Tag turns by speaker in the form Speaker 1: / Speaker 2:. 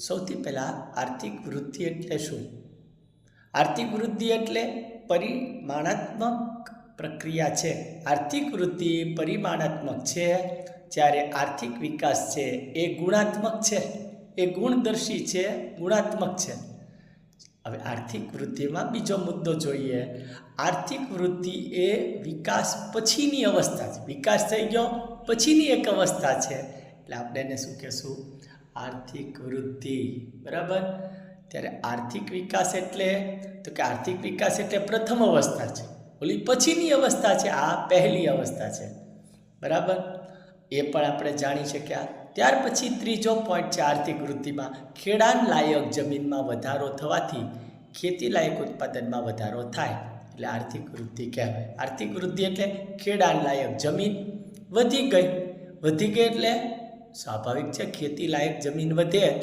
Speaker 1: સૌથી પહેલાં આર્થિક વૃદ્ધિ એટલે શું? આર્થિક વૃદ્ધિ એટલે પરિમાણાત્મક પ્રક્રિયા છે. આર્થિક વૃદ્ધિ પરિમાણાત્મક છે, જ્યારે આર્થિક વિકાસ છે એ ગુણાત્મક છે, એ ગુણદર્શી છે, ગુણાત્મક છે. હવે આર્થિક વૃદ્ધિમાં બીજો મુદ્દો જોઈએ. આર્થિક વૃદ્ધિ એ વિકાસ પછીની અવસ્થા છે. વિકાસ થઈ ગયો પછીની એક અવસ્થા છે, એટલે આપણે એને શું કહેશું? આર્થિક વૃદ્ધિ. બરાબર. ત્યારે આર્થિક વિકાસ એટલે તો કે આર્થિક વિકાસ એટલે પ્રથમ અવસ્થા છે, ઓલી પછીની અવસ્થા છે, આ પહેલી અવસ્થા છે. બરાબર, એ પણ આપણે જાણી શક્યા. ત્યાર પછી ત્રીજો પોઈન્ટ છે આર્થિક વૃદ્ધિમાં, ખેડાણ લાયક જમીનમાં વધારો થવાથી ખેતી લાયક ઉત્પાદનમાં વધારો થાય, એટલે આર્થિક વૃદ્ધિ કહેવાય. આર્થિક વૃદ્ધિ એટલે ખેડાણ લાયક જમીન વધી ગઈ એટલે સ્વાભાવિક છે ખેતી લાયક જમીન વધે તો